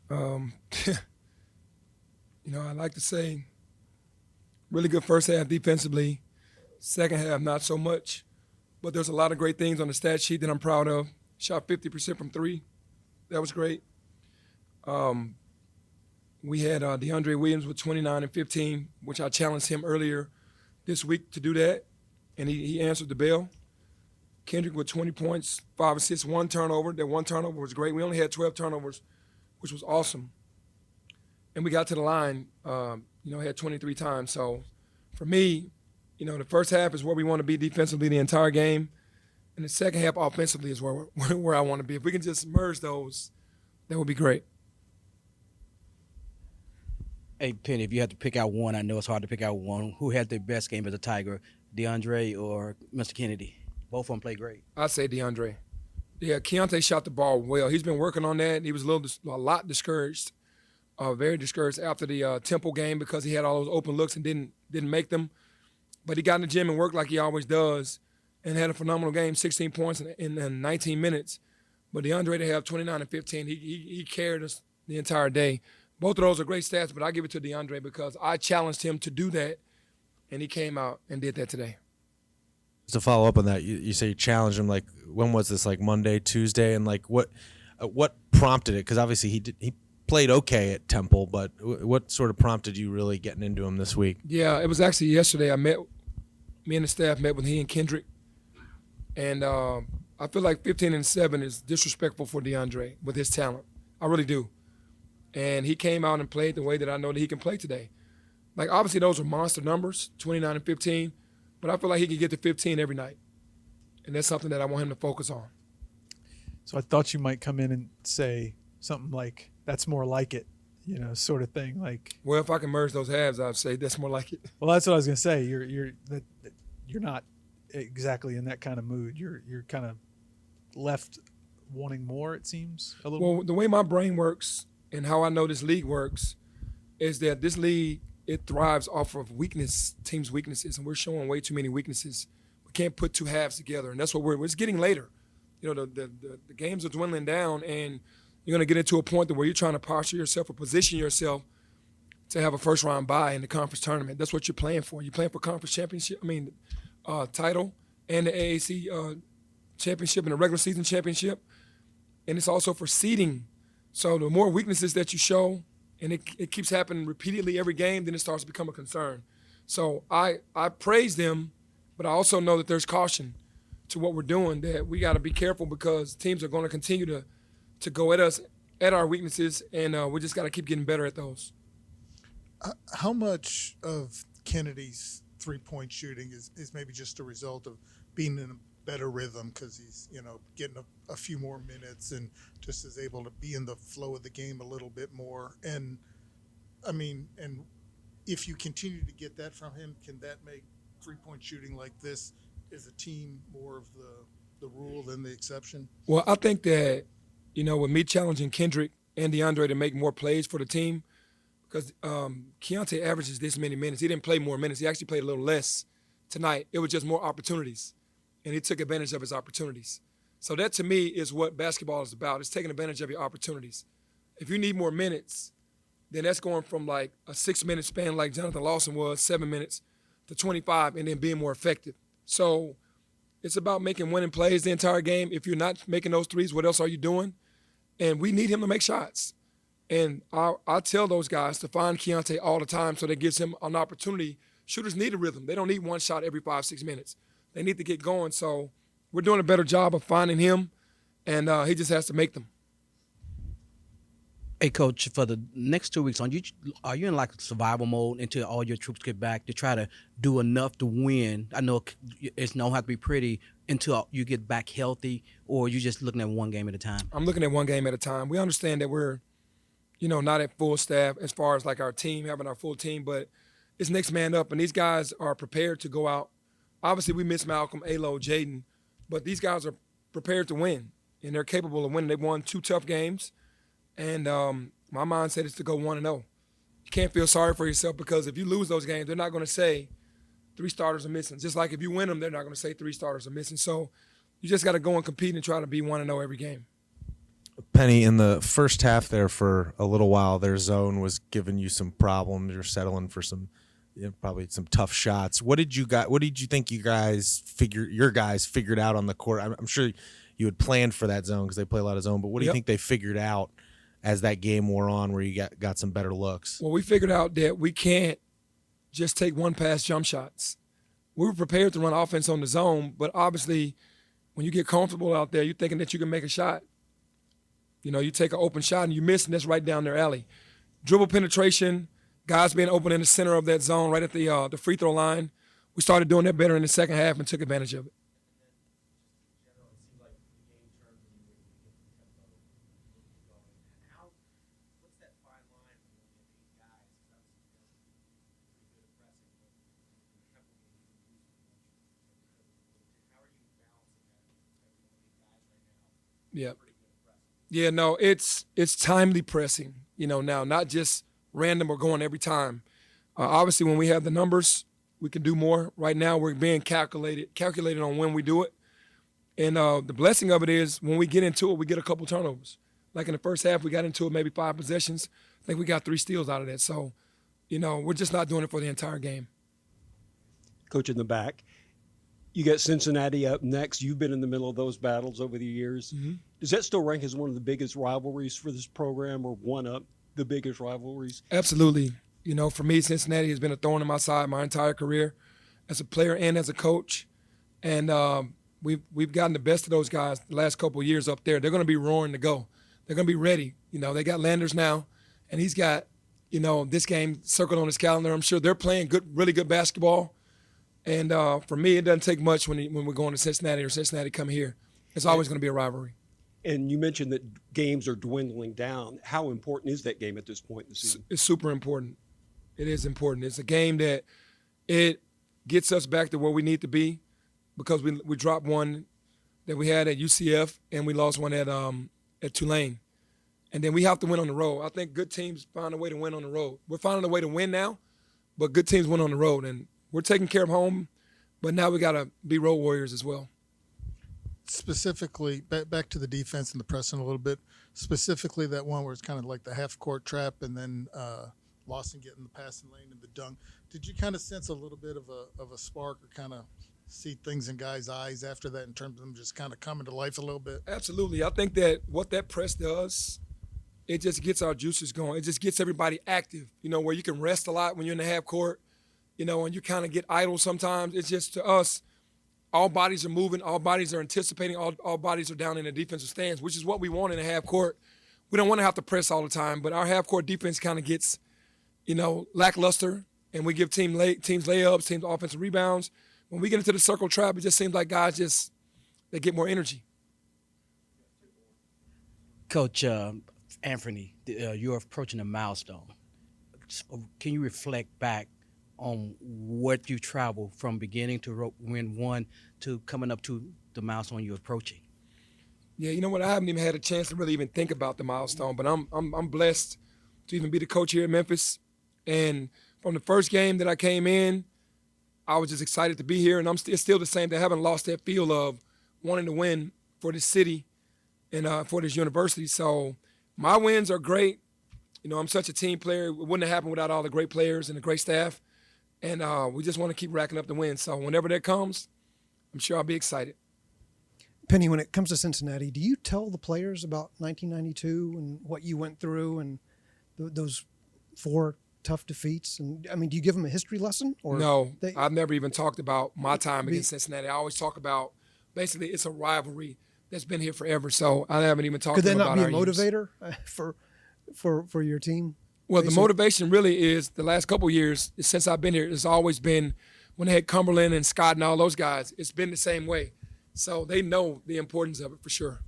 Um, I like to say really good first half defensively. Second half, not so much. But there's a lot of great things on the stat sheet that I'm proud of. Shot 50% from three. That was great. Um, we had DeAndre Williams with 29 and 15, which I challenged him earlier this week to do that, and he answered the bell. Kendrick with 20 points, 5 assists, one turnover. That one turnover was great. We only had 12 turnovers, which was awesome. And we got to the line, had 23 times. So for me, the first half is where we want to be defensively the entire game, and the second half offensively is where I want to be. If we can just merge those, that would be great. Hey, Penny, if you had to pick out one, I know it's hard to pick out one. Who had the best game as a Tiger, DeAndre or Mr. Kennedy? Both of them played great. I say DeAndre. Yeah, Keontae shot the ball well. He's been working on that. He was a lot discouraged, very discouraged after the Temple game because he had all those open looks and didn't make them. But he got in the gym and worked like he always does, and had a phenomenal game, 16 points in 19 minutes. But DeAndre to have 29 and 15, he carried us the entire day. Both of those are great stats, but I give it to DeAndre because I challenged him to do that, and he came out and did that today. To follow up on that, you say you challenged him. Like, when was this? Like Monday, Tuesday, and like what prompted it? Because obviously he played okay at Temple, but what sort of prompted you really getting into him this week? Yeah, it was actually yesterday. Me and the staff met with he and Kendrick, and I feel like 15 and 7 is disrespectful for DeAndre with his talent. I really do. And he came out and played the way that I know that he can play today. Like, obviously those are monster numbers, 29 and 15, but I feel like he can get to 15 every night. And that's something that I want him to focus on. So I thought you might come in and say something like, that's more like it, sort of thing. Like, Well, if I can merge those halves, I'd say that's more like it. well, that's what I was going to say. You're not exactly in that kind of mood. You're kind of left wanting more, it seems, a little. Well, the way my brain works and how I know this league works is that this league, it thrives off of teams' weaknesses, and we're showing way too many weaknesses. We can't put two halves together, and that's what it's getting later. The games are dwindling down, and you're going to get into a point where you're trying to posture yourself or position yourself to have a first-round bye in the conference tournament. That's what you're playing for. You're playing for conference championship, title, and the AAC championship and the regular season championship, and it's also for seeding. So the more weaknesses that you show, and it keeps happening repeatedly every game, then it starts to become a concern. So I praise them, but I also know that there's caution to what we're doing, that we got to be careful because teams are going to continue to go at us at our weaknesses, and we just got to keep getting better at those. How much of Kennedy's three-point shooting is maybe just a result of being in a better rhythm because he's getting a few more minutes and just is able to be in the flow of the game a little bit more, and if you continue to get that from him, can that make three-point shooting like this as a team more of the rule than the exception? Well, I think that with me challenging Kendrick and DeAndre to make more plays for the team, because Keontae averages this many minutes. He didn't play more minutes. He actually played a little less tonight. It was just more opportunities, and he took advantage of his opportunities. So that, to me, is what basketball is about. It's taking advantage of your opportunities. If you need more minutes, then that's going from like a 6-minute span like Jonathan Lawson was, 7 minutes, to 25, and then being more effective. So it's about making winning plays the entire game. If you're not making those threes, what else are you doing? And we need him to make shots. And I tell those guys to find Keontae all the time so that gives him an opportunity. Shooters need a rhythm. They don't need one shot every 5-6 minutes. They need to get going. So we're doing a better job of finding him, and he just has to make them. Hey, Coach, for the next 2 weeks, are you in like survival mode until all your troops get back to try to do enough to win? I know it's don't have to be pretty until you get back healthy, or you just looking at one game at a time? I'm looking at one game at a time. We understand that we're, not at full staff as far as like our team, having our full team, but it's next man up, and these guys are prepared to go out. Obviously, we miss Malcolm, Alo, Jaden, but these guys are prepared to win, and they're capable of winning. They've won 2 tough games, and my mindset is to go 1-0. You can't feel sorry for yourself because if you lose those games, they're not going to say 3 starters are missing. Just like if you win them, they're not going to say 3 starters are missing. So you just got to go and compete and try to be 1-0 every game. Penny, in the first half there for a little while, their zone was giving you some problems. You're settling for some, probably some tough shots. What did you think your guys figured out on the court? I'm sure you had planned for that zone because they play a lot of zone. But what do you think they figured out as that game wore on, where you got some better looks? Well, we figured out that we can't just take one pass jump shots. We were prepared to run offense on the zone, but obviously, when you get comfortable out there, you're thinking that you can make a shot. You take an open shot and you miss, and that's right down their alley. Dribble penetration, guys being open in the center of that zone, right at the free throw line. We started doing that better in the second half and took advantage of it. Yeah. Yeah, no, it's timely pressing, now, not just random or going every time. Obviously, when we have the numbers, we can do more. Right now, we're being calculated on when we do it. And the blessing of it is when we get into it, we get a couple turnovers. Like in the first half, we got into it maybe 5 possessions. I think we got 3 steals out of that. So, we're just not doing it for the entire game. Coach in the back. You got Cincinnati up next. You've been in the middle of those battles over the years. Mm-hmm. Does that still rank as one of the biggest rivalries for this program, or one of the biggest rivalries? Absolutely. For me, Cincinnati has been a thorn in my side my entire career as a player and as a coach. And we've gotten the best of those guys the last couple of years up there. They're going to be roaring to go. They're going to be ready. They got Landers now, and he's got, this game circled on his calendar. I'm sure they're playing really good basketball. And for me, it doesn't take much when we're going to Cincinnati or Cincinnati come here. It's always going to be a rivalry. And you mentioned that games are dwindling down. How important is that game at this point in the season? It's super important. It is important. It's a game that it gets us back to where we need to be, because we dropped one that we had at UCF and we lost one at Tulane. And then we have to win on the road. I think good teams find a way to win on the road. We're finding a way to win now, but good teams win on the road. And we're taking care of home, but now we got to be road warriors as well. Specifically, back to the defense and the pressing a little bit, specifically that one where it's kind of like the half-court trap and then Lawson getting the passing lane and the dunk. Did you kind of sense a little bit of a spark, or kind of see things in guys' eyes after that in terms of them just kind of coming to life a little bit? Absolutely. I think that what that press does, it just gets our juices going. It just gets everybody active, where you can rest a lot when you're in the half court. And you kind of get idle sometimes. It's just, to us, all bodies are moving, all bodies are anticipating, all bodies are down in the defensive stands, which is what we want in a half court. We don't want to have to press all the time, but our half court defense kind of gets, lackluster, and we give teams layups, teams offensive rebounds. When we get into the circle trap, it just seems like guys they get more energy. Coach Anthony, you're approaching a milestone. Can you reflect back on what you traveled from beginning to win one to coming up to the milestone you're approaching? Yeah, you know what? I haven't even had a chance to really even think about the milestone, but I'm blessed to even be the coach here at Memphis. And from the first game that I came in, I was just excited to be here, and it's still the same. I haven't lost that feel of wanting to win for this city and for this university. So my wins are great. I'm such a team player. It wouldn't have happened without all the great players and the great staff. And we just want to keep racking up the wins. So whenever that comes, I'm sure I'll be excited. Penny, when it comes to Cincinnati, do you tell the players about 1992 and what you went through and those 4 tough defeats? And do you give them a history lesson? Or no, I've never even talked about my time against Cincinnati. I always talk about, basically, it's a rivalry that's been here forever. So I haven't even talked about our Could that not be a years. motivator for your team? Well, the motivation really is the last couple of years since I've been here. It's always been when they had Cumberland and Scott and all those guys. It's been the same way. So they know the importance of it for sure.